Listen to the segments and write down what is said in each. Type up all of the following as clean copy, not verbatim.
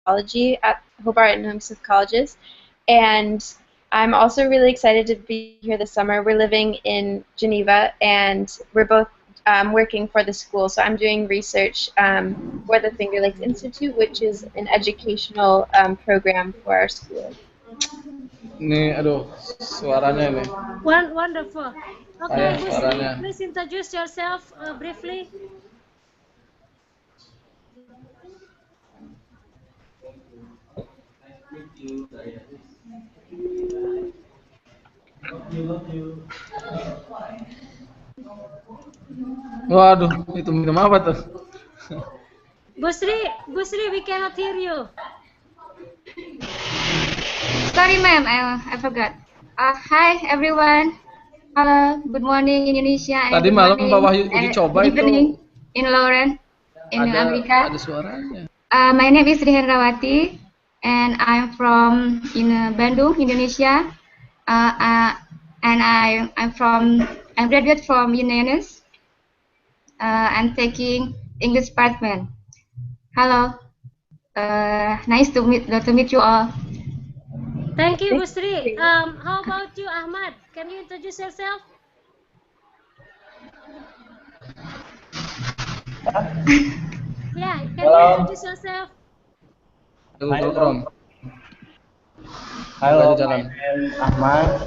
Psychology at Hobart and Hempstead Colleges. And I'm also really excited to be here this summer. We're living in Geneva, and we're both working for the school. So I'm doing research for the Finger Lakes Institute, which is an educational program for our school. Nih, aduh, suaranya nih. Wonderful. Okay, Ayah Busri, suaranya. please introduce yourself briefly. Waduh, itu minum apa tuh? Busri, we cannot hear you. Sorry, ma'am, I forgot. Hi, everyone. Hello, good morning Indonesia and Tadi good malam morning, Pak Wahyu uji coba good evening itu in Lauren, in America. ada suaranya. My name is Rihendrawati, and I'm from Bandung, Indonesia. And I'm graduate from UNANES. I'm taking English department. Hello, nice to meet you all. Thank you, Busri. How about you, Ahmad? Can you introduce yourself? Yeah, can you introduce yourself? Google Chrome. Halo, Buka aja jalan. Ahmad.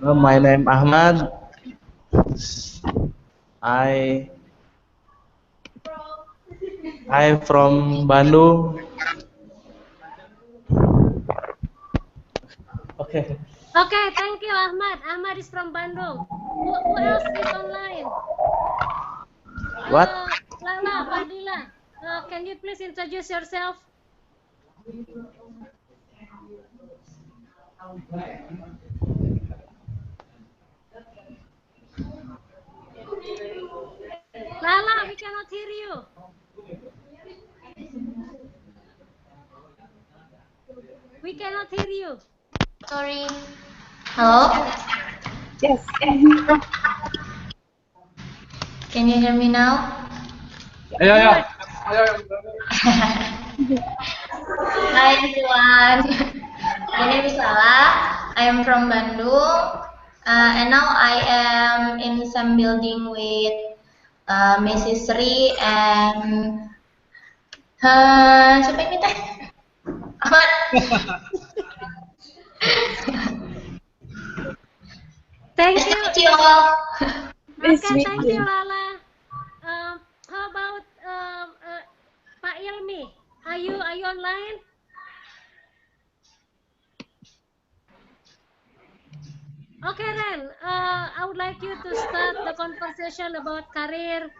My name Ahmad. I from Bandung. Okay. Okay, thank you, Ahmad. Ahmad is from Bandung. Who else is online? What? Lala, Fadila, can you please introduce yourself? Lala, we cannot hear you. We cannot hear you. Sorry. Hello? Yes. Can you hear me now? Ayo. Hi everyone. My name is Lala. I am from Bandung. And now I am in some building with Mrs. Sri and siapa ini teh? Ahmad. Thank Nice to you. meet you all. Okay, thank you, Lala. How about Pak Ilmi? Are you online? Okay, Ren. I would like you to start the conversation about career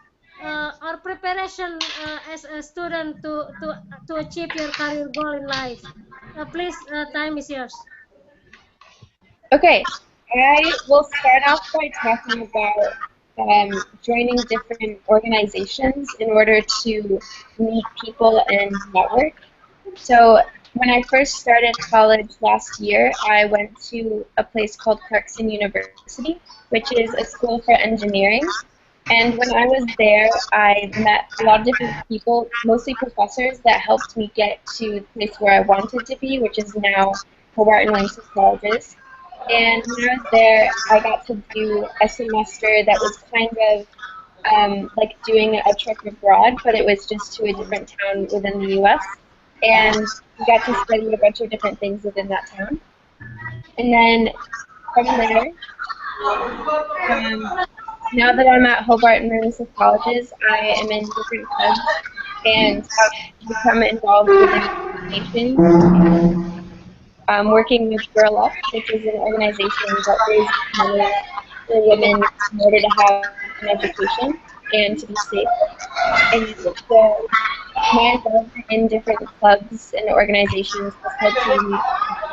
or preparation as a student to achieve your career goal in life. Please, time is yours. Okay, I will start off by talking about joining different organizations in order to meet people and network. So when I first started college last year, I went to a place called Clarkson University, which is a school for engineering. And when I was there, I met a lot of different people, mostly professors, that helped me get to the place where I wanted to be, which is now Hobart and Langston Colleges. And when I was there, I got to do a semester that was kind of like doing a trip abroad, but it was just to a different town within the U.S. And we got to study a bunch of different things within that town. And then from there, now that I'm at Hobart and Minnesota Colleges, I am in different clubs and have become involved within organizations. Working with Girl Up, which is an organization that raises money for women in order to have an education and to be safe. And so my involvement in different clubs and organizations has helped me meet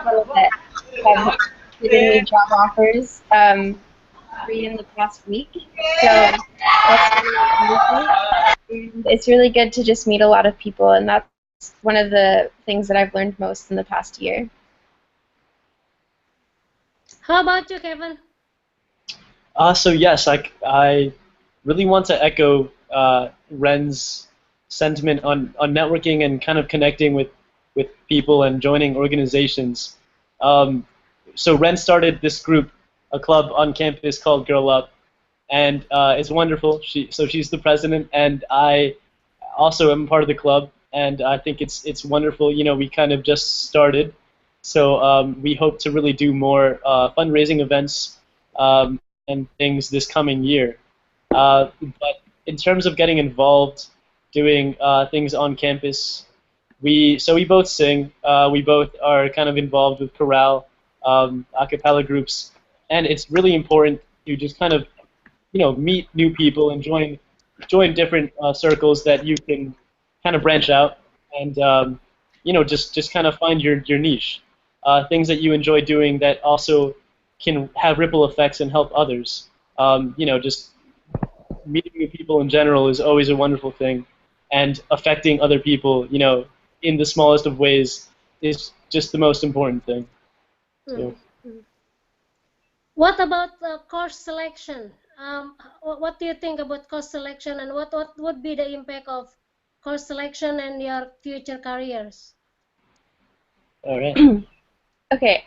people that have given me job offers, 3 in the past week. So that's really amazing. And it's really good to just meet a lot of people, and that's one of the things that I've learned most in the past year. How about you, Kevin? So yes, I really want to echo Ren's sentiment on networking and kind of connecting with people and joining organizations. So Ren started this group, a club on campus called Girl Up, and it's wonderful. She's the president, and I also am part of the club, and I think it's wonderful. You know, we kind of just started, so we hope to really do more fundraising events and things this coming year. But in terms of getting involved, doing things on campus, we both sing. We both are kind of involved with chorale, a cappella groups, and it's really important to just kind of meet new people and join different circles that you can kind of branch out and just kind of find your niche, things that you enjoy doing that also can have ripple effects and help others. Just meeting new people in general is always a wonderful thing, and affecting other people, in the smallest of ways is just the most important thing. So. What about course selection? What do you think about course selection, and what would be the impact of course selection and your future careers? All right. Okay.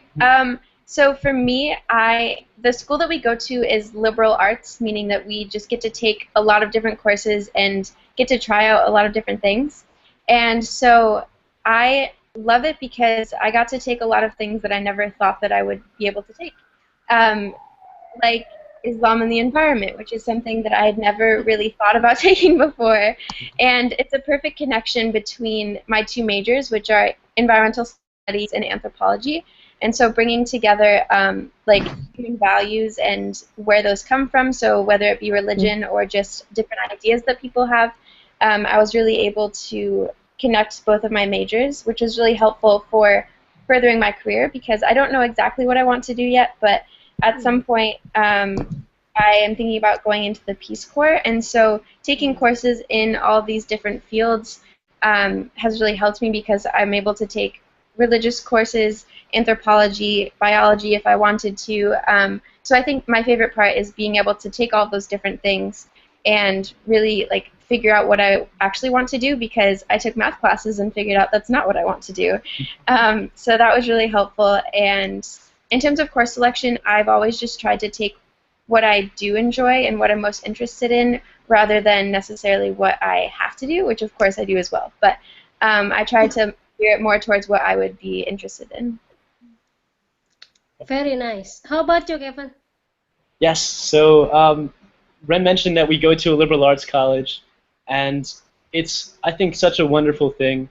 So for me, the school that we go to is liberal arts, meaning that we just get to take a lot of different courses and get to try out a lot of different things. And so I love it because I got to take a lot of things that I never thought that I would be able to take. Like Islam and the environment, which is something that I had never really thought about taking before. And it's a perfect connection between my two majors, which are environmental studies and anthropology. And so bringing together like human values and where those come from, so whether it be religion or just different ideas that people have, I was really able to connect both of my majors, which was really helpful for furthering my career because I don't know exactly what I want to do yet, but at some point I am thinking about going into the Peace Corps, and so taking courses in all these different fields has really helped me because I'm able to take religious courses, anthropology, biology if I wanted to. So I think my favorite part is being able to take all those different things and really like figure out what I actually want to do because I took math classes and figured out that's not what I want to do. So that was really helpful. And in terms of course selection, I've always just tried to take what I do enjoy and what I'm most interested in rather than necessarily what I have to do, which of course I do as well. But I try to steer it more towards what I would be interested in. Very nice. How about you, Kevin? Yes, so Ren mentioned that we go to a liberal arts college, and it's, I think, such a wonderful thing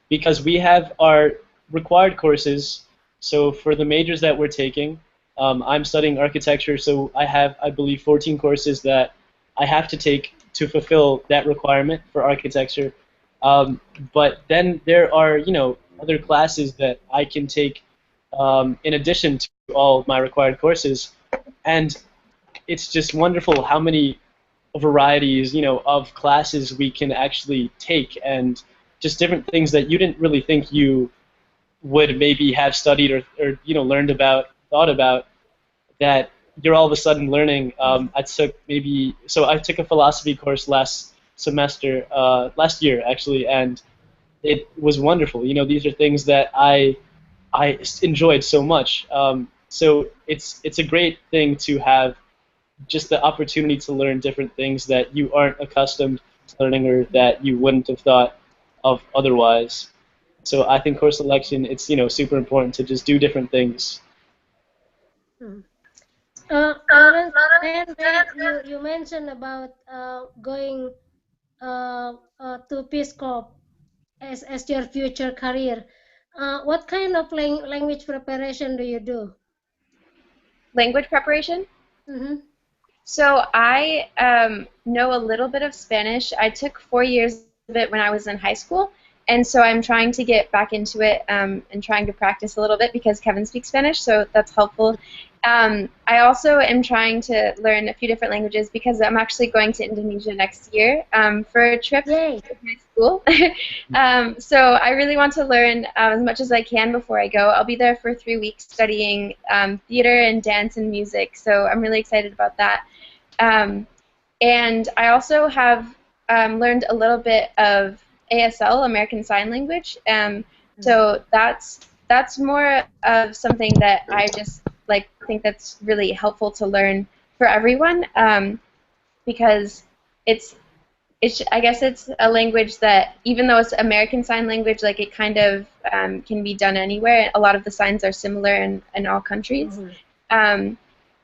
because we have our required courses. So for the majors that we're taking, I'm studying architecture, so I have, I believe, 14 courses that I have to take to fulfill that requirement for architecture. But then there are, other classes that I can take in addition to all of my required courses, and it's just wonderful how many varieties, of classes we can actually take, and just different things that you didn't really think you would maybe have studied or learned about, thought about, that you're all of a sudden learning. I took a philosophy course last year actually, and it was wonderful. These are things that I enjoyed so much. So it's a great thing to have just the opportunity to learn different things that you aren't accustomed to learning or that you wouldn't have thought of otherwise. So I think course selection, it's super important to just do different things. Lawrence, you mentioned about going to Peace Corps as your future career. What kind of language preparation do you do? Language preparation? Mm-hmm. So I know a little bit of Spanish. I took 4 years of it when I was in high school, and so I'm trying to get back into it and trying to practice a little bit because Kevin speaks Spanish, so that's helpful. I also am trying to learn a few different languages because I'm actually going to Indonesia next year for a trip with my school. So I really want to learn as much as I can before I go. I'll be there for 3 weeks studying theater and dance and music, so I'm really excited about that. And I also have learned a little bit of ASL, American Sign Language. So that's more of something that I just like think that's really helpful to learn for everyone, because it's I guess it's a language that, even though it's American Sign Language, like it kind of can be done anywhere. A lot of the signs are similar in all countries.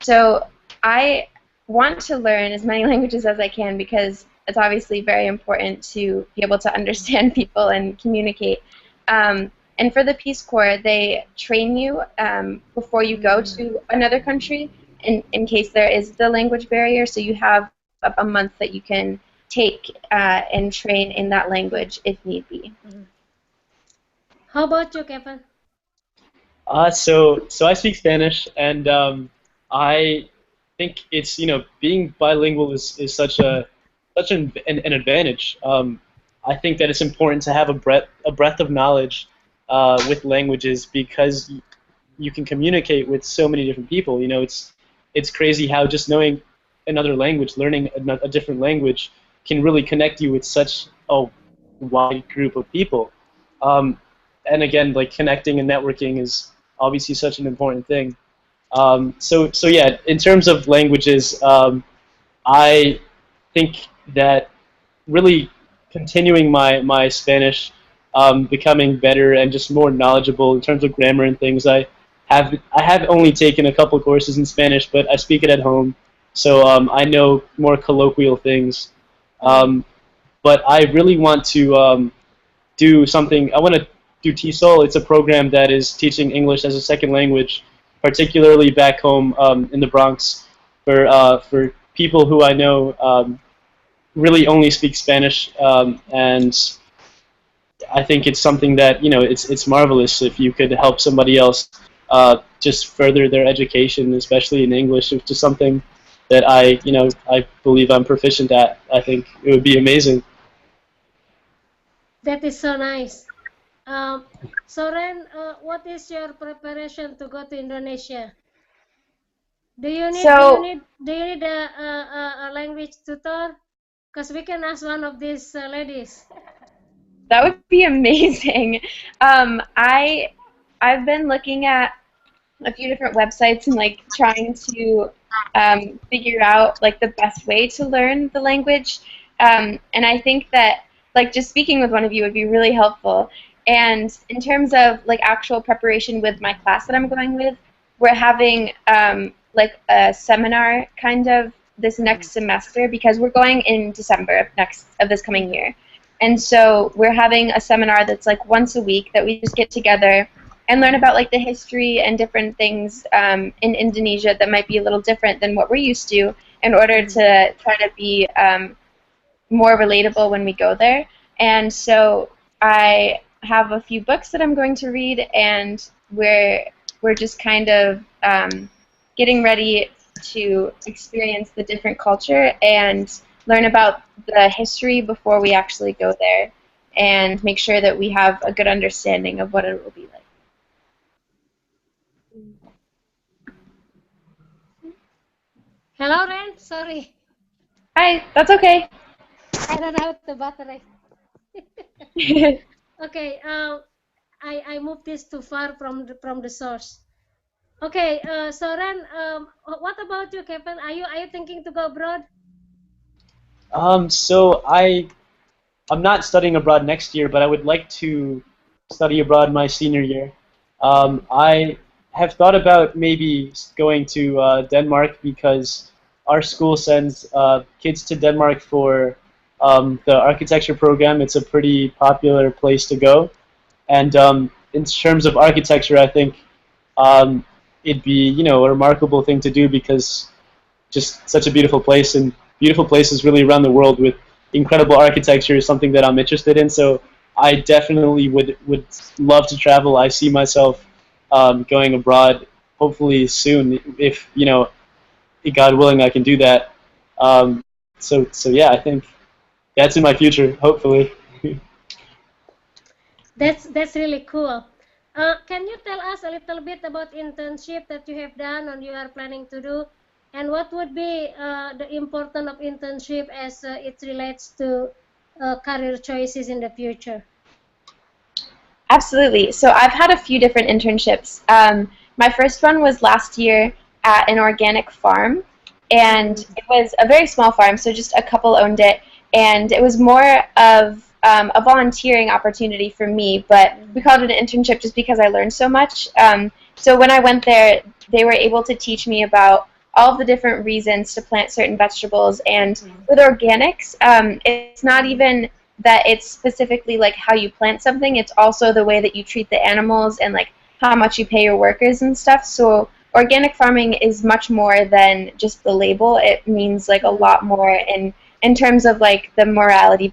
So I want to learn as many languages as I can, because it's obviously very important to be able to understand people and communicate. And for the Peace Corps, they train you before you go to another country in case there is the language barrier. So you have a month that you can take and train in that language if need be. How about you, Kevin? So I speak Spanish, and I think it's, being bilingual is such an advantage. I think that it's important to have a breadth of knowledge with languages, because you can communicate with so many different people. It's crazy how just knowing another language, learning a different language, can really connect you with such a wide group of people. And again, like, connecting and networking is obviously such an important thing. So yeah, in terms of languages, I think that really continuing my Spanish, becoming better and just more knowledgeable in terms of grammar and things. I have only taken a couple courses in Spanish, but I speak it at home, so I know more colloquial things. But I really want to do something. I want to do TESOL. It's a program that is teaching English as a second language, particularly back home in the Bronx, for people who I know really only speak Spanish, and I think it's something that, it's marvelous if you could help somebody else just further their education, especially in English, which is something that I believe I'm proficient at. I think it would be amazing. That is so nice. Soren, what is your preparation to go to Indonesia? Do you need So a language tutor? Because we can ask one of these ladies. that would be amazing. I've been looking at a few different websites and like trying to figure out like the best way to learn the language. And I think that like just speaking with one of you would be really helpful. And in terms of like actual preparation with my class that I'm going with, we're having like a seminar kind of this next semester, because we're going in December of this coming year. And so we're having a seminar that's like once a week that we just get together and learn about like the history and different things in Indonesia that might be a little different than what we're used to, in order to try to be more relatable when we go there. And so I have a few books that I'm going to read, and we're just kind of getting ready to experience the different culture and learn about the history before we actually go there, and make sure that we have a good understanding of what it will be like. Hello, Ren. Sorry, Hi, that's okay. I ran out the battery. Okay, I moved this too far from the source. Okay, Soren, what about you, Kevin? Are you thinking to go abroad? So I'm not studying abroad next year, but I would like to study abroad my senior year. I have thought about maybe going to Denmark, because our school sends kids to Denmark for the architecture program. It's a pretty popular place to go. And in terms of architecture, I think um, it'd be, a remarkable thing to do, because just such a beautiful place, and beautiful places really around the world with incredible architecture is something that I'm interested in. So I definitely would love to travel. I see myself going abroad, hopefully soon, if God willing, I can do that. So yeah, I think that's in my future, hopefully. That's really cool. Can you tell us a little bit about internship that you have done or you are planning to do? And what would be the importance of internship as it relates to career choices in the future? Absolutely. So I've had a few different internships. My first one was last year at an organic farm, and it was a very small farm, so just a couple owned it, and it was more of a volunteering opportunity for me, but we called it an internship just because I learned so much. So when I went there, they were able to teach me about all of the different reasons to plant certain vegetables, and with organics, it's not even that it's specifically like how you plant something, it's also the way that you treat the animals and like how much you pay your workers and stuff. So organic farming is much more than just the label. It means like a lot more in terms of like the morality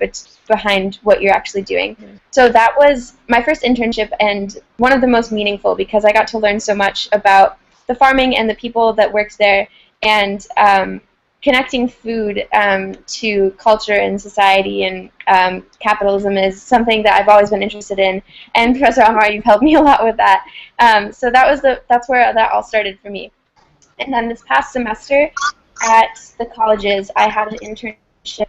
behind what you're actually doing. So that was my first internship and one of the most meaningful because I got to learn so much about the farming and the people that worked there, and connecting food to culture and society and capitalism is something that I've always been interested in. And Professor Amar, you've helped me a lot with that. So that's where that all started for me. And then this past semester at the colleges, I had an internship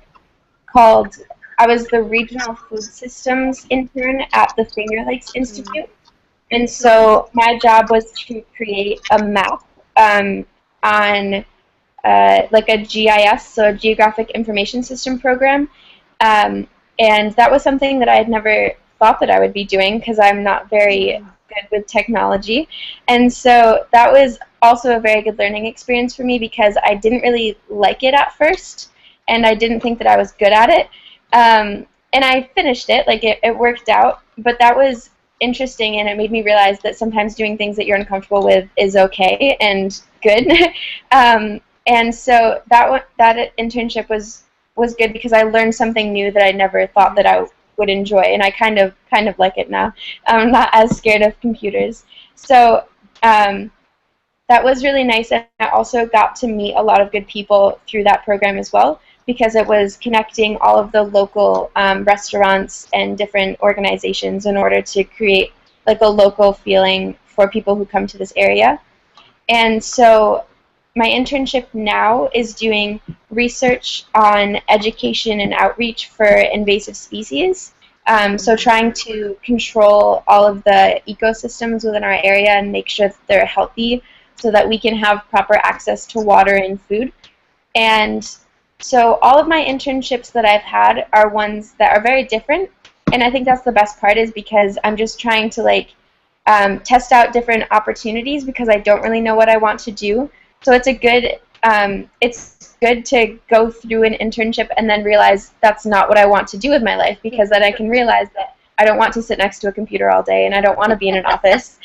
called, I was the regional food systems intern at the Finger Lakes Institute. And so my job was to create a map on like a GIS, so a Geographic Information System program. And that was something that I had never thought that I would be doing because I'm not very good with technology. And so that was also a very good learning experience for me because I didn't really like it at first, and I didn't think that I was good at it. And I finished it, like it worked out, but that was interesting, and it made me realize that sometimes doing things that you're uncomfortable with is okay and good. And so that internship was good because I learned something new that I never thought that I would enjoy, and I kind of like it now. I'm not as scared of computers. So that was really nice, and I also got to meet a lot of good people through that program as well because it was connecting all of the local restaurants and different organizations in order to create like a local feeling for people who come to this area. And so my internship now is doing research on education and outreach for invasive species. So trying to control all of the ecosystems within our area and make sure that they're healthy so that we can have proper access to water and food. And so all of my internships that I've had are ones that are very different. And I think that's the best part is because I'm just trying to like test out different opportunities because I don't really know what I want to do. So it's good to go through an internship and then realize that's not what I want to do with my life, because then I can realize that I don't want to sit next to a computer all day and I don't want to be in an office.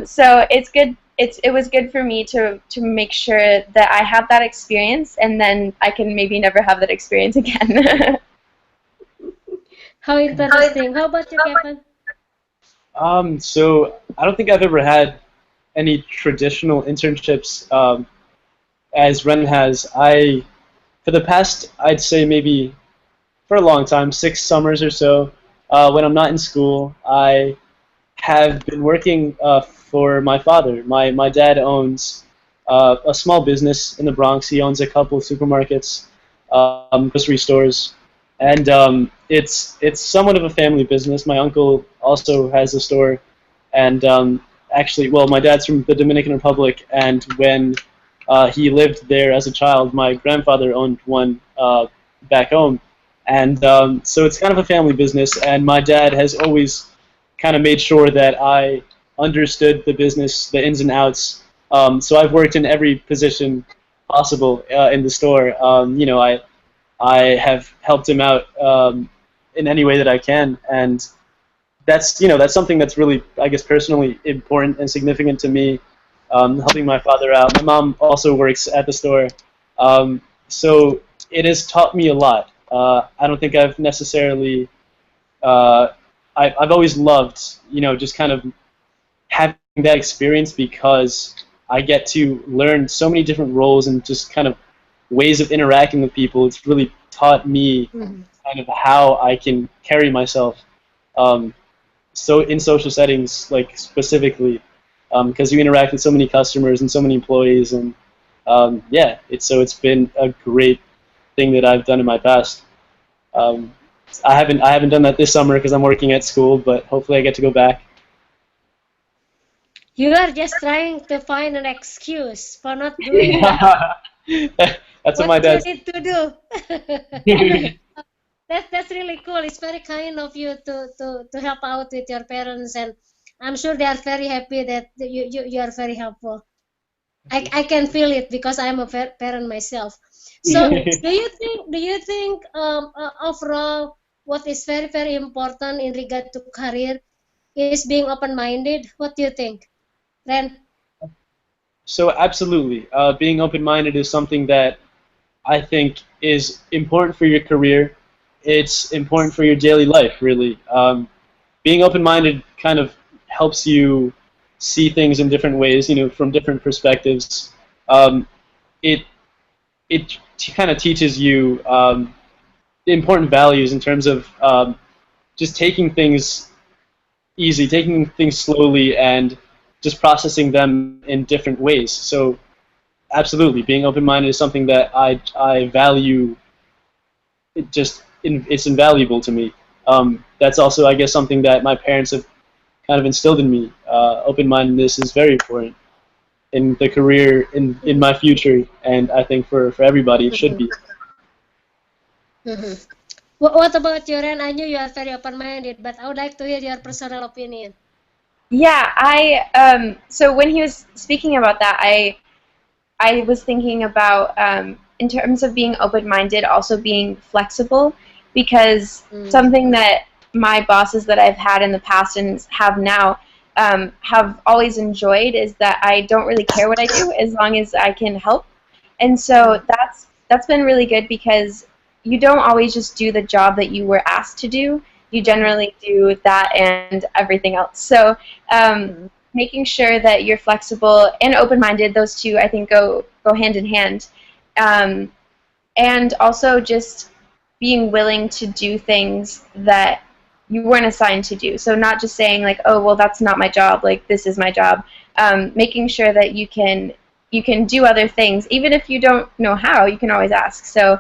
So it's good. It was good for me to make sure that I have that experience, and then I can maybe never have that experience again. How interesting. How about you, Kevin? So I don't think I've ever had any traditional internships as Ren has. For the past, I'd say maybe for a long time, 6 summers or so, when I'm not in school, I have been working for my father. My dad owns a small business in the Bronx. He owns a couple of supermarkets, grocery stores, and it's somewhat of a family business. My uncle also has a store, and actually, well, my dad's from the Dominican Republic, and when he lived there as a child, my grandfather owned one back home, and so it's kind of a family business, and my dad has always kind of made sure that I understood the business, the ins and outs. So I've worked in every position possible in the store. I have helped him out in any way that I can, and that's something that's really, I guess, personally important and significant to me. Helping my father out. My mom also works at the store, so it has taught me a lot. I don't think I've necessarily. I've always loved, just kind of having that experience because I get to learn so many different roles and just kind of ways of interacting with people. It's really taught me kind of how I can carry myself. So in social settings, like specifically, because you interact with so many customers and so many employees, and Yeah, it's been a great thing that I've done in my past. Um, I haven't done that this summer because I'm working at school, but hopefully I get to go back. You are just trying to find an excuse for not doing that. That's what What my you dad need to do. said. That's really cool. It's very kind of you to help out with your parents, and I'm sure they are very happy that you are very helpful. I can feel it because I'm a parent myself. So do you think overall what is very very important in regard to career is being open-minded? What do you think, Ren? So absolutely, being open-minded is something that I think is important for your career. It's important for your daily life, really. Being open-minded kind of helps you see things in different ways, from different perspectives. Um, it kind of teaches you important values in terms of just taking things easy, taking things slowly, and just processing them in different ways. So absolutely, being open-minded is something that I value. It's invaluable to me. That's also, I guess, something that my parents have kind of instilled in me. Open-mindedness is very important in the career, in my future, and I think for everybody it should Mhm. be. Mhm. What about you, Ren? I knew you are very open-minded, but I would like to hear your personal opinion. Yeah, so when he was speaking about that, I was thinking about in terms of being open-minded, also being flexible, because Mm. something that my bosses that I've had in the past and have now have always enjoyed is that I don't really care what I do as long as I can help. And so Mm. that's been really good because you don't always just do the job that you were asked to do. You Mhm. generally do that and everything else. So Mhm. making sure that you're flexible and open-minded, those two I think go hand in hand. Um, and also just being willing to do things that you weren't assigned to do. So not just saying like, oh well, that's not my job. Like this is my job. Making sure that you can do other things, even if you don't know how. You can always ask. So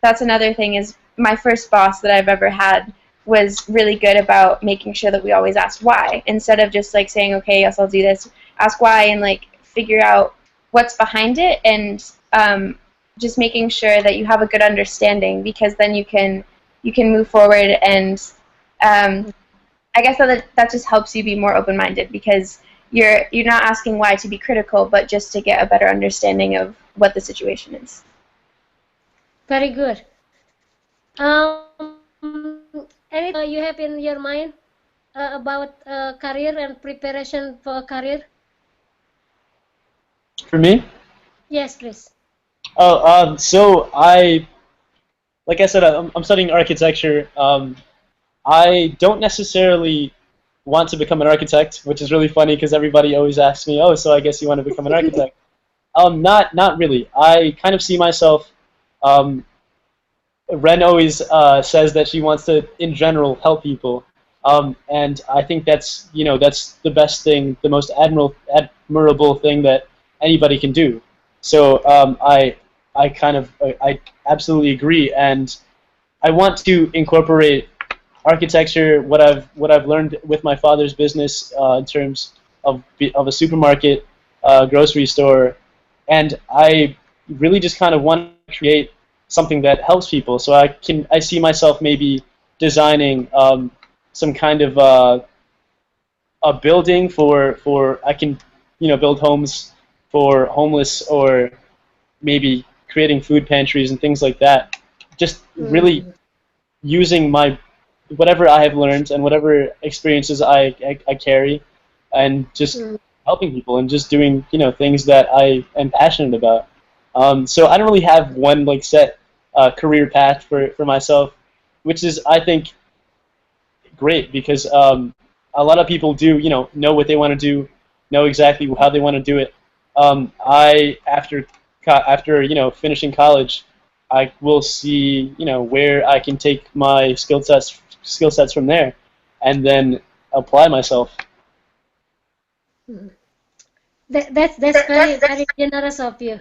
that's another thing. Is my first boss that I've ever had was really good about making sure that we always ask why instead of just like saying, okay, yes, I'll do this. Ask why and like figure out what's behind it and just making sure that you have a good understanding because then you can move forward and um, I guess that just helps you be more open-minded because you're not asking why to be critical but just to get a better understanding of what the situation is. Very good. Anything you have in your mind about career and preparation for a career? For me, Yes, please. so like I said, I'm studying architecture. I don't necessarily want to become an architect, which is really funny because everybody always asks me, "Oh, so I guess you want to become an architect?" Not really. I kind of see myself. Um, Ren always says that she wants to, in general, help people, and I think that's the best thing, the most admirable thing that anybody can do. So I absolutely agree, and I want to incorporate architecture, what I've learned with my father's business in terms of a supermarket, grocery store, and I really just kind of want to create something that helps people. So I see myself maybe designing some kind of a building for I can build homes for homeless or maybe creating food pantries and things like that. Just really Mm. using my whatever I have learned and whatever experiences I carry, and just Mm. helping people and just doing things that I am passionate about. So I don't really have one like set career path for myself, which is I think great because a lot of people do know what they want to do, know exactly how they want to do it. I after finishing college, I will see where I can take my skill sets from there, and then apply myself. Mm. That's very generous of you.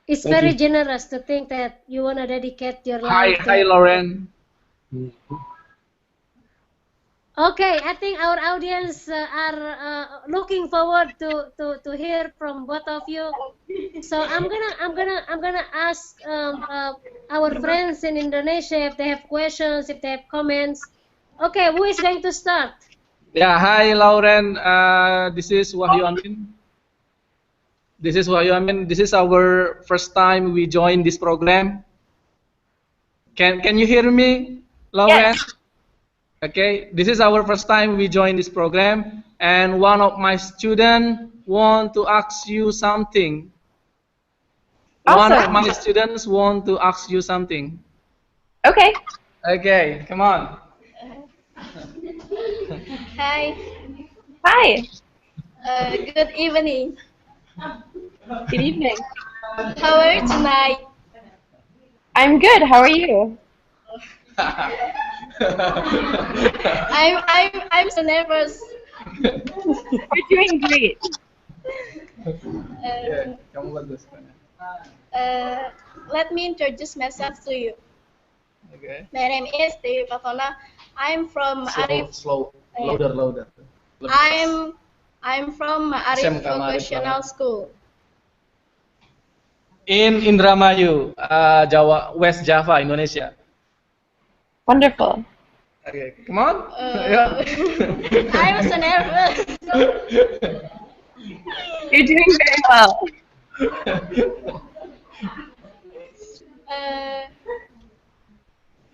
It's Thank very you. generous to think that you wanna dedicate your Hi, life hi, to. Lauren. Okay, I think our audience are looking forward to hear from both of you. So I'm gonna ask our friends in Indonesia if they have questions, if they have comments. Okay, who is going to start? Yeah, hi, Lauren. This is Wahyu Amin. This is Wahyu Amin. This is our first time we join this program. Can you hear me, Lauren? Yes. Okay, this is our first time we join this program, and one of my students want to ask you something. One of Awesome. my students want to ask you something. Okay. Okay, come on. Hi, Hi. good evening. Good evening. How are you tonight? I'm good. How are you? I'm so nervous. You're doing great. Uh, Kamu bagus. uh, Let me introduce myself to you. Okay. My name is Dewi Pavona. I'm from Arif. Slow, louder. I'm from Arif SMK Ma'arif Vocational Banget. School. In Indramayu, Jawa, West Java, Indonesia. Wonderful. Okay, come on. I'm so nervous. You're doing very well. Uh,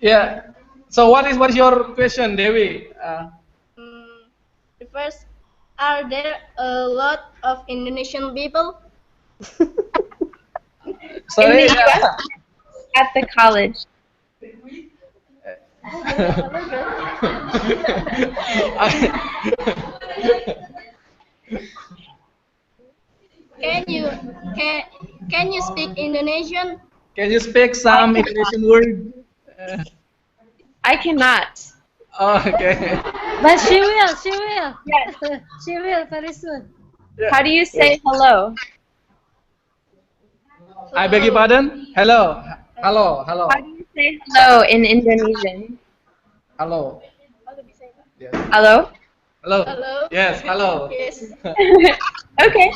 Yeah. So what is your question, Dewi? the first, are there a lot of Indonesian people? In the Sorry. US at the college. Can you can can you speak Indonesian? Can you speak some Indonesian word? Uh, I cannot. oh, okay. But she will. Yes. She will very soon. How do you say hello? I beg your pardon? Hello. Hello. How do you say hello in Indonesian? Hello. Yes. Hello? Hello. Hello. Yes, hello. Yes. Okay.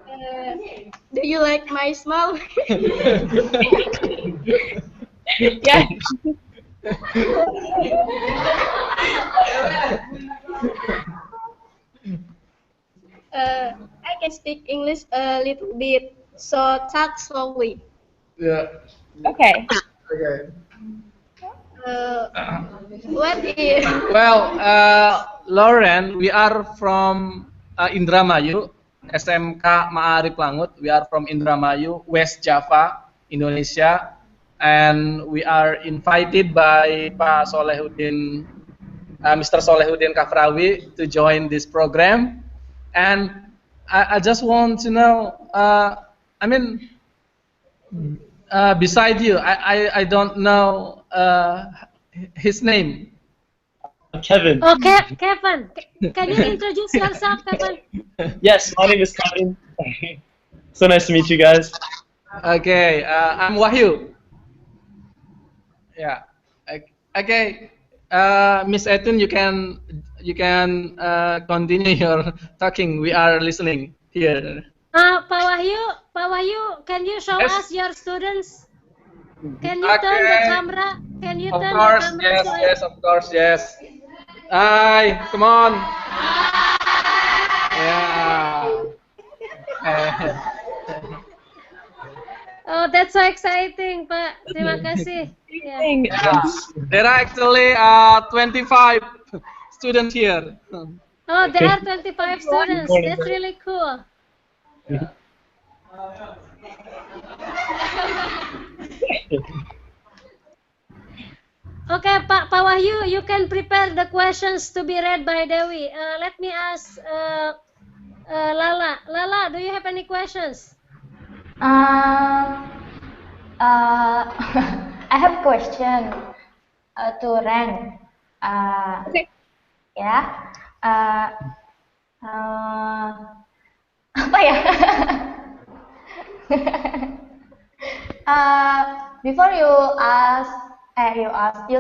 Uh, do you like my smile? Yes. I can speak English a little bit, so talk slowly. Yeah. Okay. Okay. Uh, what is Well, Lauren, we are from Indramayu, SMK Ma'arif Langut. We are from Indramayu, West Java, Indonesia, and we are invited by Pak Solehudin, Mr. Solehudin Kafrawi, to join this program. And I just want to know, I mean, beside you, I don't know his name. Kevin. Oh, Kevin, can you introduce yourself, Kevin? Yes, my name is Kevin. So nice to meet you guys. Okay, I'm Wahyu. Yeah. Okay. Miss Etun, you can continue your talking. We are listening here. Pak Wahyu, can you show Yes. us your students? Can you turn the Okay. camera? Can you Of turn the course. camera Yes. so I? Yes. Of course. Yes. Hi. Come on. Yeah. Oh, that's so exciting, Pak. Terima kasih. Yeah. Amazing. Yeah. There are actually 25 students here. Oh, there are 25 Good students. morning. That's really cool. Okay, Pak Wahyu, you can prepare the questions to be read by Dewi. Let me ask Lala. Lala, do you have any questions? Um, I have question to Ren. Uh, Okay. ya. Uh, uh, apa ya? Before you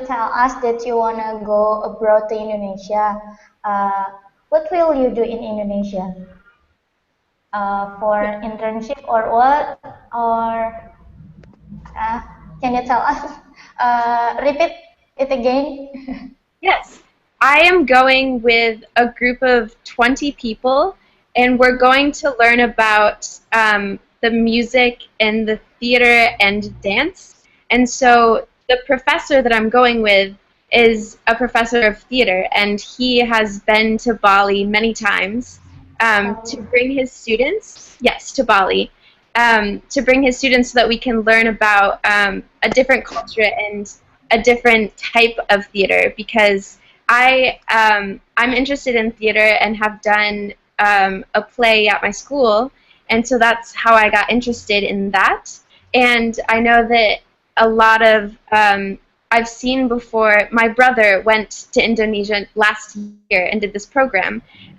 tell us that you wanna go abroad to Indonesia. Uh, what will you do in Indonesia? For internship or what? Or uh, can you tell us? Repeat it again. Yes, I am going with a group of 20 people, and we're going to learn about the music and the theater and dance. And so the professor that I'm going with is a professor of theater, and he has been to Bali many times to bring his students, yes, to Bali, to bring his students so that we can learn about a different culture and a different type of theater because I'm interested in theater and have done a play at my school, and so that's how I got interested in that. And I know that a lot of I've seen before. My brother went to Indonesia last year and did this program,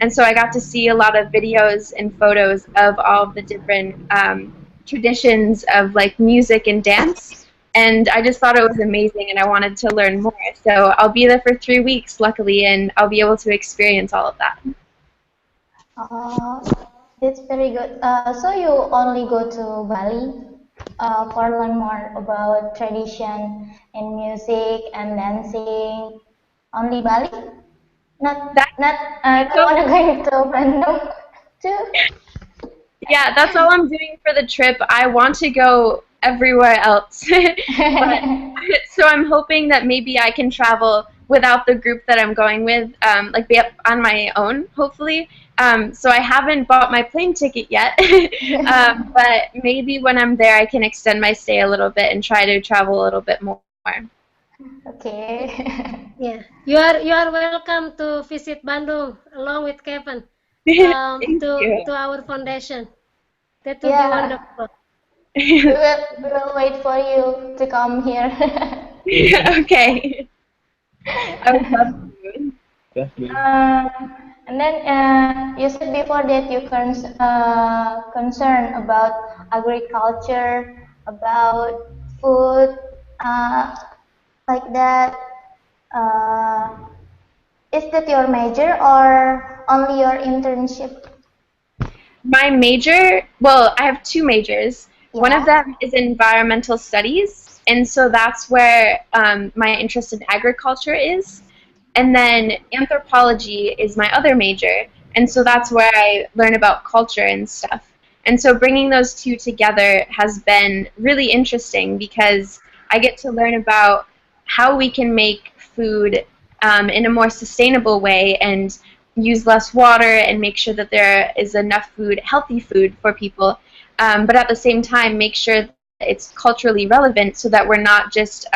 and so I got to see a lot of videos and photos of all of the different traditions of like music and dance, and I just thought it was amazing and I wanted to learn more. So I'll be there for 3 weeks, luckily, and I'll be able to experience all of that. Oh, that's very good. So you only go to Bali for learn more about tradition and music and dancing. Only Bali? That, Not that's don't all. wanna go to Bandung too. Yeah, that's all I'm doing for the trip. I want to go everywhere else, but so I'm hoping that maybe I can travel without the group that I'm going with, like be up on my own, hopefully. So I haven't bought my plane ticket yet, but maybe when I'm there, I can extend my stay a little bit and try to travel a little bit more. Okay. Yeah, you are welcome to visit Bandung along with Kevin Thank you. to our foundation. That would be Yeah, wonderful. we will wait for you to come here. Okay, I would love to. Definitely. Uh, and then you said before that you concerned about agriculture, about food, uh, like that. Uh, is that your major or only your internship? My major, well, I have two majors. One of Yeah. them is environmental studies, and so that's where my interest in agriculture is. And then anthropology is my other major, and so that's where I learn about culture and stuff. And so bringing those two together has been really interesting because I get to learn about how we can make food in a more sustainable way and use less water and make sure that there is enough food, healthy food for people, but at the same time make sure that it's culturally relevant so that we're not just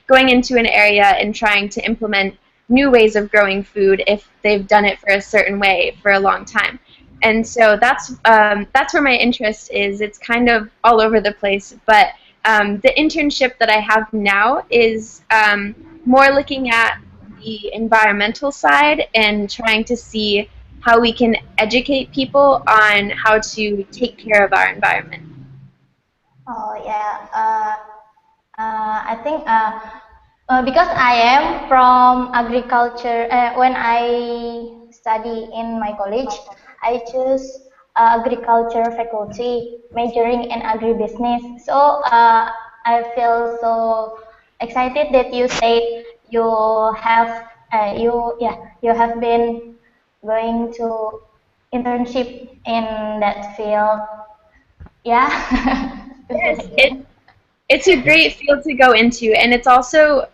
going into an area and trying to implement new ways of growing food if they've done it for a certain way for a long time. And so that's where my interest is. It's kind of all over the place, but the internship that I have now is more looking at the environmental side and trying to see how we can educate people on how to take care of our environment. Oh yeah. I think because I am from agriculture. When I study in my college, I choose agriculture faculty, majoring in agribusiness. So I feel so excited that you say you have you have been going to internship in that field. Yeah. Yes, it's a great field to go into, and it's also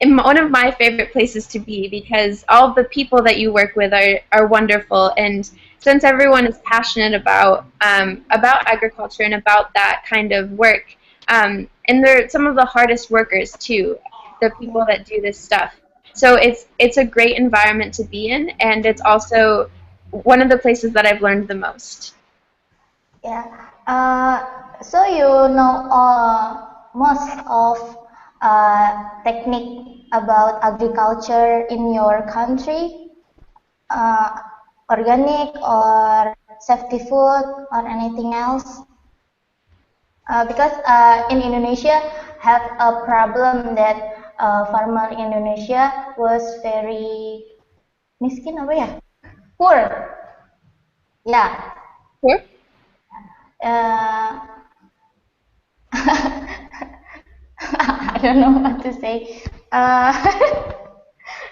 one of my favorite places to be because all the people that you work with are wonderful, and since everyone is passionate about agriculture and about that kind of work, and they're some of the hardest workers too, the people that do this stuff. So it's a great environment to be in, and it's also one of the places that I've learned the most. Yeah. So you know most of technique about agriculture in your country, uh, organic or safety food or anything else? Because in Indonesia have a problem that farmer in Indonesia was very miskin apa ya? Poor. Yeah. Sure. Uh, I don't know what to say.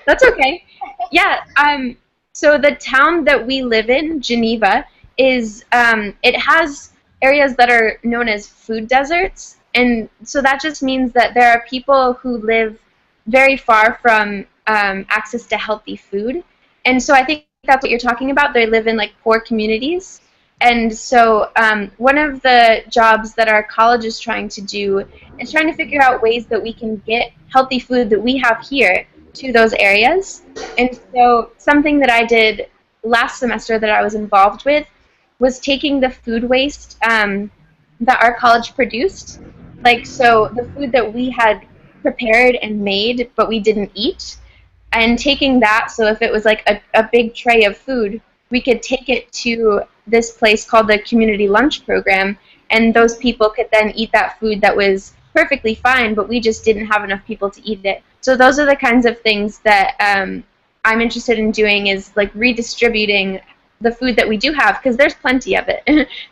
That's okay. Yeah. So the town that we live in, Geneva, is it has areas that are known as food deserts, and so that just means that there are people who live very far from access to healthy food, and so I think that's what you're talking about. They live in like poor communities, and so one of the jobs that our college is trying to do is trying to figure out ways that we can get healthy food that we have here to those areas. And so something that I did last semester that I was involved with was taking the food waste that our college produced, like so the food that we had prepared and made but we didn't eat, and taking that, so if it was like a big tray of food, we could take it to this place called the community lunch program, and those people could then eat that food that was perfectly fine, but we just didn't have enough people to eat it. So those are the kinds of things that I'm interested in doing, is like redistributing the food that we do have, because there's plenty of it.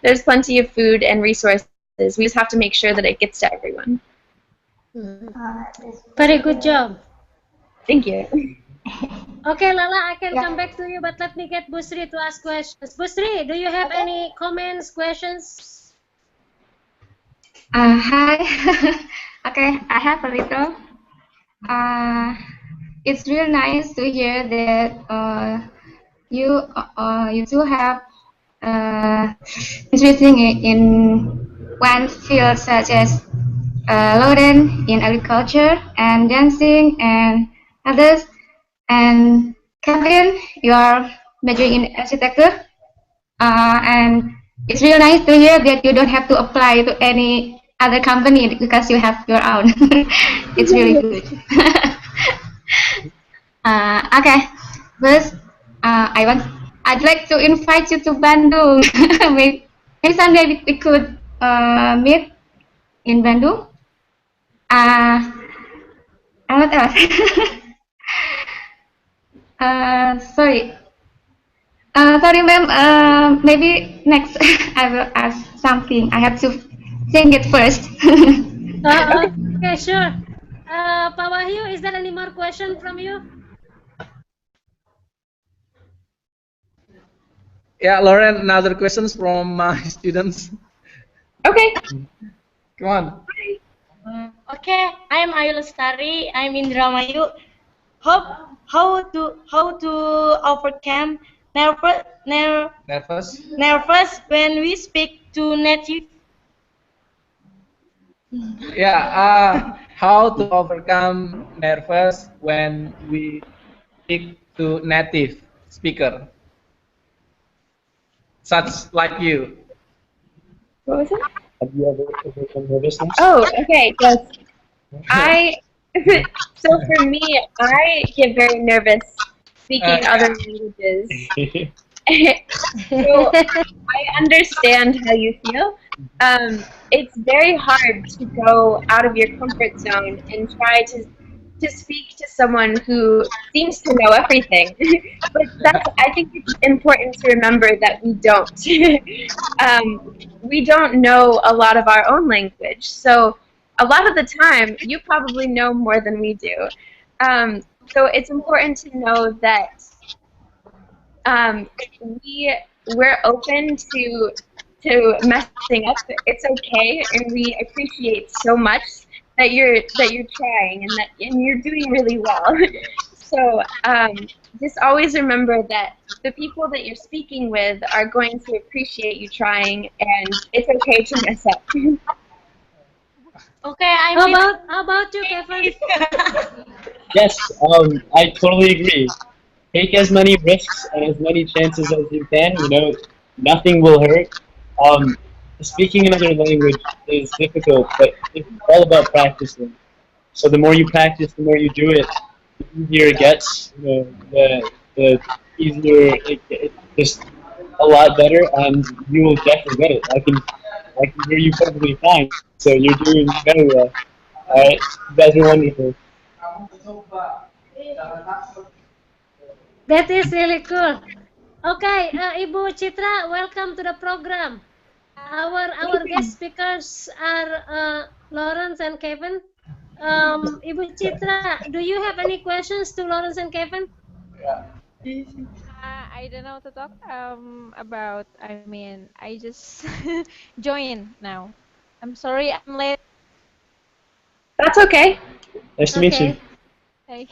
There's plenty of food and resources. We just have to make sure that it gets to everyone. Very good job. Thank you. Okay, Lala, I can come back to you, but let me get Busri to ask questions. Busri, do you have any comments, questions? Hi. Okay, I have a little. It's real nice to hear that you two have interesting in one field such as Lauren in agriculture and dancing and others. And Kevin, you are majoring in architecture. And it's really nice to hear that you don't have to apply to any other company because you have your own. It's really good. Okay, first, I'd like to invite you to Bandung. Maybe someday we could meet in Bandung. And what else? Sorry. Sorry, ma'am. Maybe next I will ask something. I have to think it first. Okay, sure. Pak Wahyu, is there any more question from you? Yeah, Lauren, another questions from my students. Okay. Come on. Okay, I'm Ayu Lestari. I'm in Dramayu. How to overcome nervous when we speak to native? Yeah, how to overcome nervous when we speak to native speaker, such like you. What was it? Have you ever overcome nervousness? Oh, okay. Yes. I so for me, I get very nervous speaking other languages. So I understand how you feel. It's very hard to go out of your comfort zone and try to speak to someone who seems to know everything. But I think it's important to remember that we don't. We don't know a lot of our own language. So a lot of the time, you probably know more than we do. So it's important to know that um, we're open to messing up. It's okay, and we appreciate so much that you're trying and you're doing really well. So just always remember that the people that you're speaking with are going to appreciate you trying, and it's okay to mess up. Okay, How about you, Kevin? Yes, I totally agree. Take as many risks and as many chances as you can. You know, nothing will hurt. Speaking another language is difficult, but it's all about practicing. So the more you practice, the more you do it, the easier it gets. The easier it's just a lot better, and you will definitely get it. I can hear you perfectly fine. So you're doing very well. All right, you guys are wonderful. That is really cool. Okay, Ibu Citra, welcome to the program. Our guest speakers are Lawrence and Kevin. Ibu Citra, do you have any questions to Lawrence and Kevin? I don't know to talk about. I mean, I just joined now. I'm sorry, I'm late. That's okay. Nice to meet you. Okay. Like,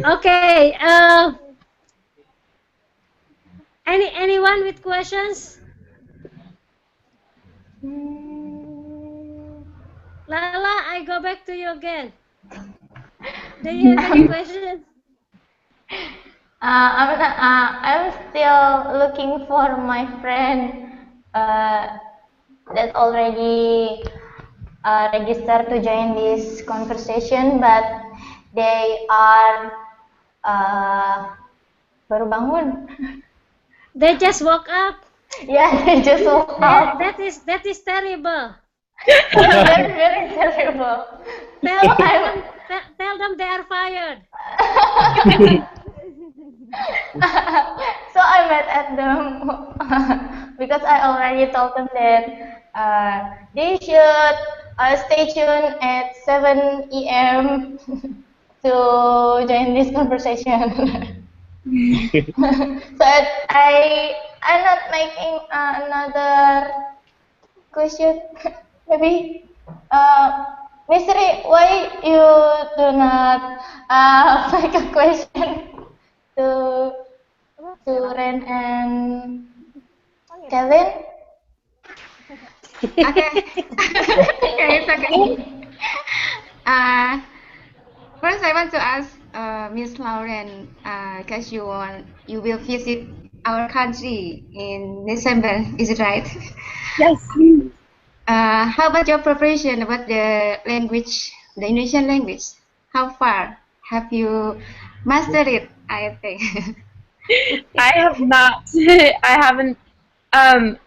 Okay. Anyone with questions? Lala, I go back to you again. Do you have any questions? I'm still looking for my friend that already registered to join this conversation, but they are baru bangun. They just woke up. Yeah, they just woke up. That is terrible. Very, very terrible. Tell them they are fired. So I met at them because I already told them that they should stay tuned at 7 a.m. to join this conversation. So I'm not making another question. Maybe Mystery, why you do not make a question to Ren and Kevin? Okay. Okay, it's okay. First, I want to ask Miss Lauren, because you will visit our country in December. Is it right? Yes. How about your preparation about the language, the Indonesian language? How far have you mastered it? I think. I have not. I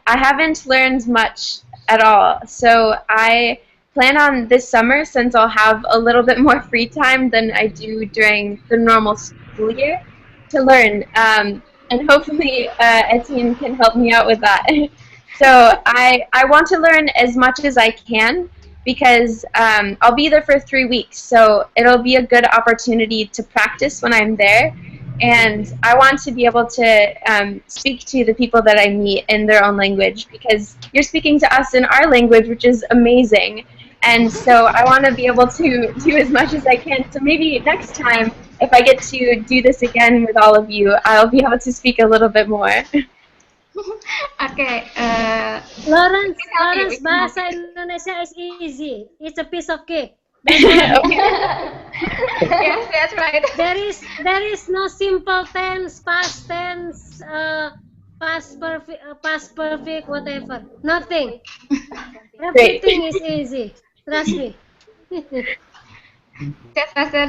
haven't learned much at all. So I plan on this summer, since I'll have a little bit more free time than I do during the normal school year, to learn. And hopefully, Etienne can help me out with that. So I want to learn as much as I can, because I'll be there for 3 weeks. So it'll be a good opportunity to practice when I'm there, and I want to be able to speak to the people that I meet in their own language, because you're speaking to us in our language, which is amazing. And so I want to be able to do as much as I can. So maybe next time, if I get to do this again with all of you, I'll be able to speak a little bit more. Okay. Lawrence, We can help bahasa you. Indonesia is easy. It's a piece of cake. Don't worry. Yes, that's right. There is no simple tense, past tense, past perfect, whatever. Nothing. Great. Everything is easy. Trust me. That's mastered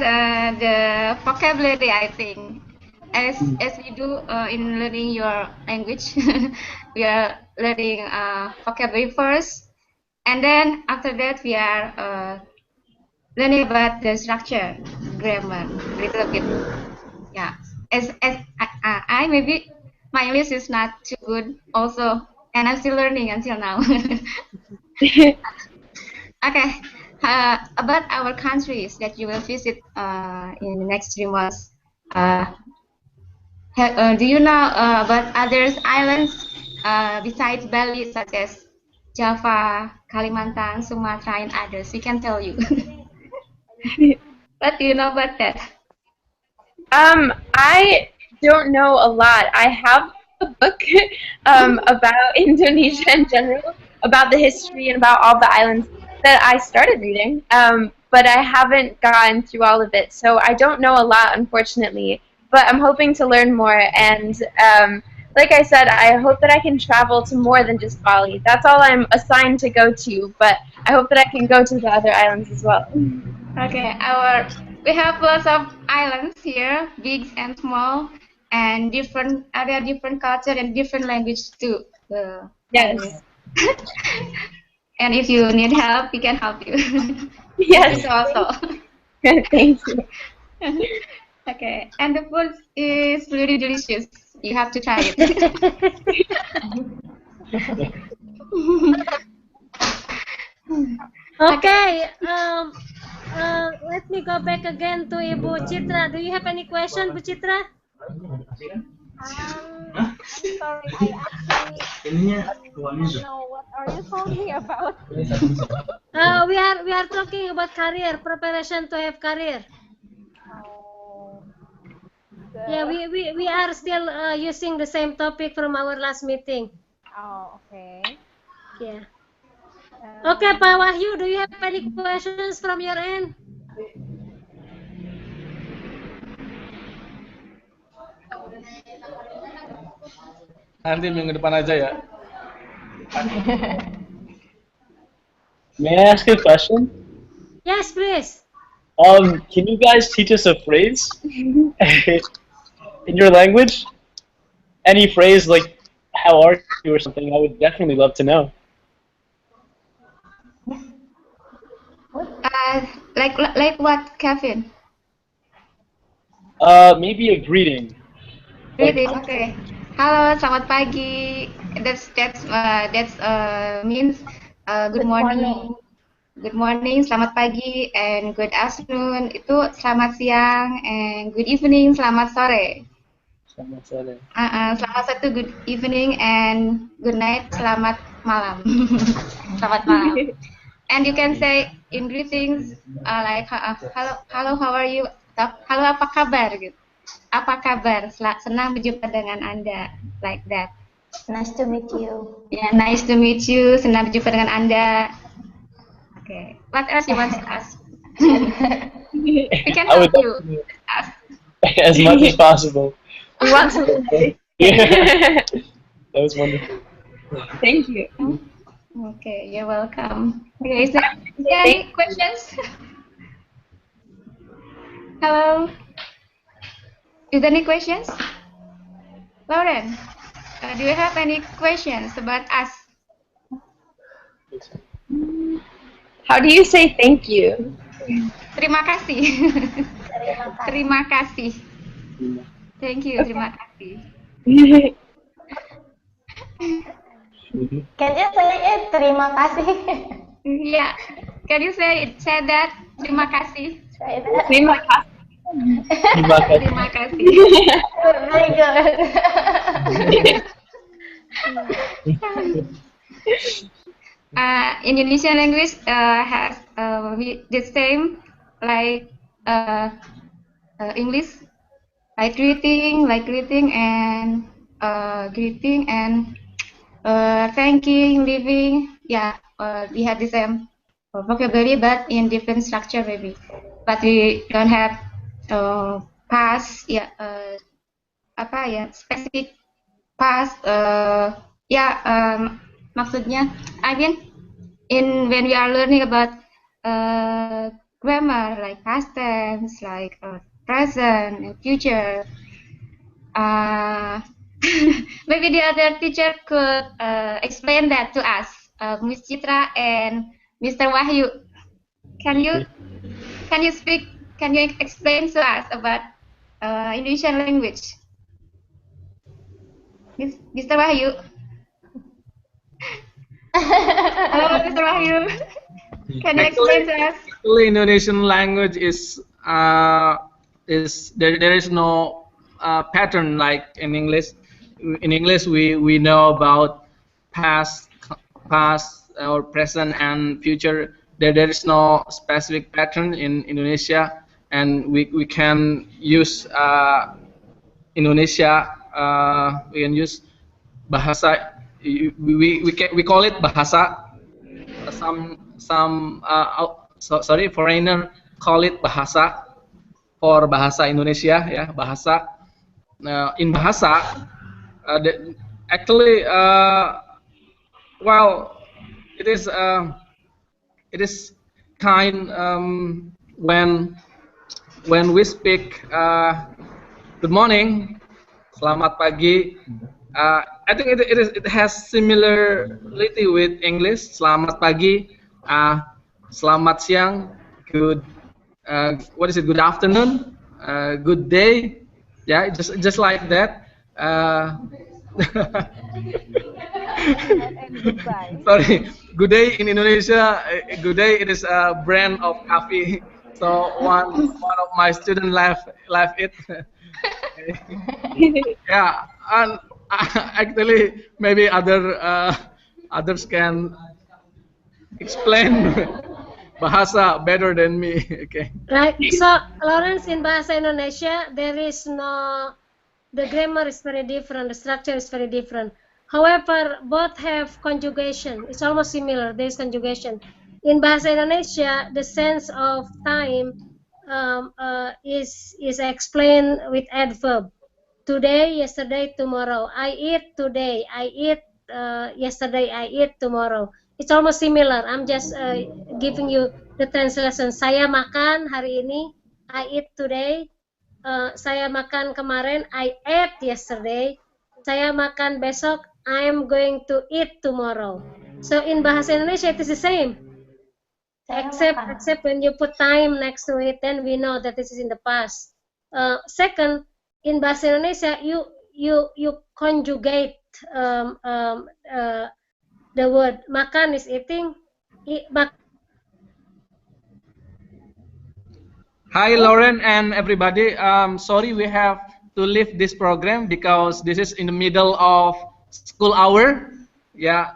the vocabulary, I think. As we do in learning your language, we are learning vocabulary first, and then after that we are learning about the structure, grammar, a little bit. Yeah. As I maybe my English is not too good also, and I'm still learning until now. Okay. About our countries that you will visit in the next 3 months. Uh, do you know about other islands besides Bali, such as Java, Kalimantan, Sumatra, and others? We can tell you. What do you know about that? I don't know a lot. I have a book about Indonesia in general, about the history and about all the islands that I started reading, but I haven't gotten through all of it, so I don't know a lot, unfortunately. But I'm hoping to learn more, and like I said, I hope that I can travel to more than just Bali. That's all I'm assigned to go to, but I hope that I can go to the other islands as well. Okay, we have lots of islands here, big and small, and different culture and different language too. Yes. And if you need help, we can help you. Yes. Also. Thank you. Okay, and the food is really delicious. You have to try it. Okay. Let me go back again to Ibu Citra. Do you have any question, Bu Citra? I'm sorry, I actually don't know what are you talking about. We are talking about career preparation to have career. Oh, Yeah, we are still using the same topic from our last meeting. oh, okay. Yeah. Okay, Pak Wahyu, do you have any questions from your end? Nanti minggu depan aja ya. May I ask a question? Yes, please. Can you guys teach us a phrase in your language? Any phrase like "How are you" or something? I would definitely love to know. Like what, Kevin? Maybe a greeting. Greeting, okay. Halo, selamat pagi. That's means good morning. Good morning, selamat pagi, and good afternoon. Itu selamat siang, and good evening, selamat sore. Selamat satu, good evening, and good night, selamat malam. Selamat malam. And you can say in greetings like hello, how are you? Halo, apa kabar? Gitu. Apa kabar? Senang berjumpa dengan Anda. Like that. Nice to meet you. Yeah, nice to meet you. Senang berjumpa dengan Anda. Okay. What else you want to ask? We can help you. Ask. As much as possible. We want to learn. Yeah. That was wonderful. Thank you. Okay, you're welcome. Okay, is there any questions? Hello. Is there any questions? Lauren, do you have any questions about us? How do you say thank you? Terima kasih. Terima kasih. Thank you, terima kasih. Can you say it? Terima kasih. Yeah. Can you say that? Terima kasih. Say that. Terima kasih. Terima kasih. Very good. Indonesian language has the same like English, like greeting and thanking, living. Yeah, we have the same vocabulary, but in different structure maybe. But we don't have past. Yeah, apa ya specific past. Maksudnya, I mean, when we are learning about grammar like past tense, like present and future, maybe the other teacher could explain that to us, Miss Chitra and Mr. Wahyu. Can you speak? Can you explain to us about Indonesian language, Mr. Wahyu? Hello, Mr. Wahyu. Can you explain to us? Actually, Indonesian language is there is no pattern like in English. In English, we know about past or present and future. There is no specific pattern in Indonesia, and we can use Indonesia. We can use bahasa. We call it bahasa. Sorry, foreigner call it bahasa for bahasa Indonesia ya bahasa. In bahasa Actually, well, it is it is kind when we speak good morning, selamat pagi. I think it has similarity with English. Selamat pagi, selamat siang, good what is it? Good afternoon, good day. Yeah, just like that. And goodbye. Sorry, good day in Indonesia. Good day. It is a brand of coffee. So one of my student left it. Yeah, and actually maybe others can explain bahasa better than me. Okay. Right. So, Lawrence, in Bahasa Indonesia, there is no, the grammar is very different, the structure is very different. However, both have conjugation. It's almost similar. There is conjugation. In Bahasa Indonesia, the sense of time is explained with adverb. Today, yesterday, tomorrow. I eat today. I eat yesterday. I eat tomorrow. It's almost similar. I'm just giving you the translation. Saya makan hari ini. I eat today. Saya makan kemarin. I ate yesterday. Saya makan besok. I'm going to eat tomorrow. So in bahasa Indonesia it is the same. Except when you put time next to it, then we know that this is in the past. Second, in bahasa Indonesia, you conjugate the word makan is eating. Hi, Lauren and everybody. Sorry, we have to leave this program because this is in the middle of school hour. Yeah,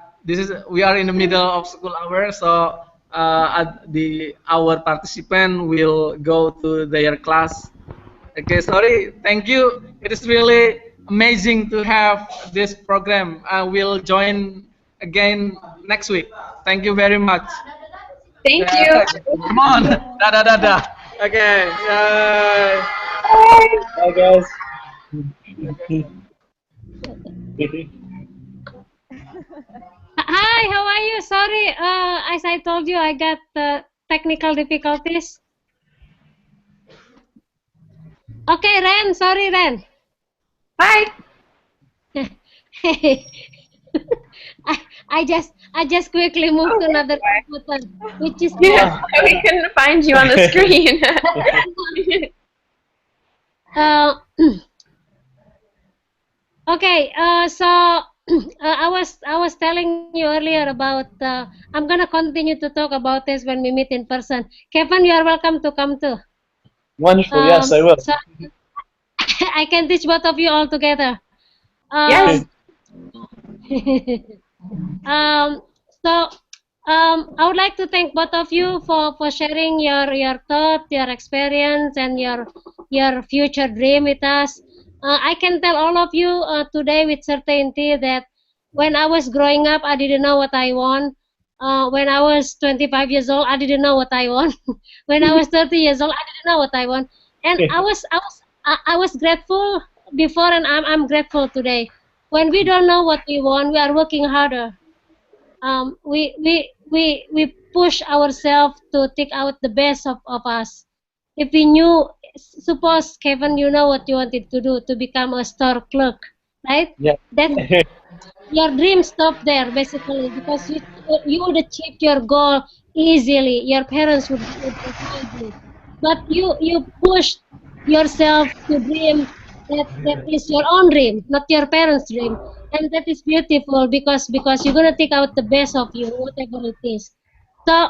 we are in the middle of school hour, so our participant will go to their class. Okay, sorry. Thank you. It is really amazing to have this program. I will join again next week. Thank you very much. Thank you. Come on. Da da da da. Okay. Yay. Bye, guys. Hi, how are you? Sorry, as I told you, I got technical difficulties. Okay, Ren. Sorry, Ren. Hi. Hey. I just quickly moved to another computer, which is Yeah, we couldn't find you on the screen. Okay. So I was telling you earlier about. I'm gonna continue to talk about this when we meet in person. Kevin, you are welcome to come too. Wonderful. Yes, I will. So I can teach both of you all together. Yes. So I would like to thank both of you for sharing your thought, your experience, and your future dream with us. I can tell all of you today with certainty that when I was growing up, I didn't know what I want. When I was 25 years old, I didn't know what I want. When I was 30 years old, I didn't know what I want. And I was grateful before, and I'm grateful today. When we don't know what we want, we are working harder. We push ourselves to take out the best of us. If we knew, suppose Kevin, you know what you wanted to do, to become a store clerk, right? Yeah. Then your dream stopped there basically because you would achieve your goal easily. Your parents would provide you, but you pushed yourself to dream that is your own dream, not your parents' dream, and that is beautiful because you're gonna take out the best of you, whatever it is. So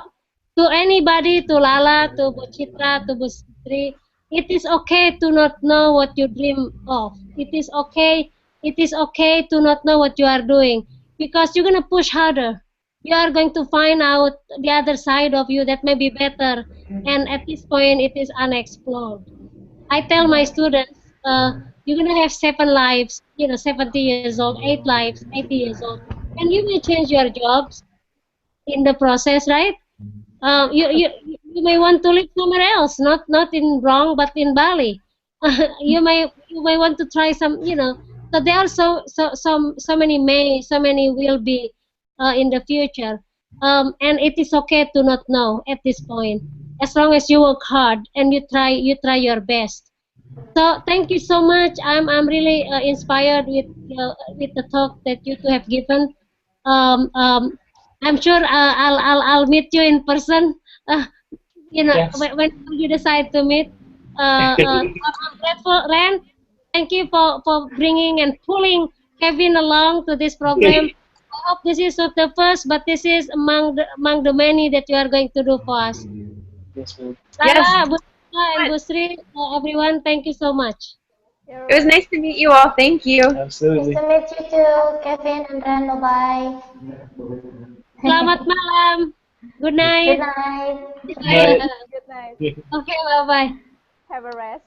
to anybody, to Lala, to Bu Chitra, to Bu Sitri, it is okay to not know what you dream of. It is okay. It is okay to not know what you are doing because you're gonna push harder. You are going to find out the other side of you that may be better. And at this point, it is unexplored. I tell my students, you're gonna have 7 lives. 70 years old, 8 lives, 80 years old, and you may change your jobs in the process, right? You may want to live somewhere else, not in Rong, but in Bali. You may want to try some So there are so many so many will be in the future, and it is okay to not know at this point, as long as you work hard and you try your best. So thank you so much. I'm really inspired with the talk that you two have given. I'm sure I'll meet you in person. Uh, Yes. when you decide to meet. I'm grateful, Ren. Thank you for bringing and pulling Kevin along to this program. I hope this is not the first, but this is among the many that you are going to do for us. Yes, ma'am. Yes. Laila, Busra, and Busri, everyone, thank you so much. It was nice to meet you all. Thank you. Nice Absolutely. to meet you too, Kevin and Ren. Bye Selamat bye. malam. Good Good night. night. Good night. Good night. Okay, bye bye. Have a rest.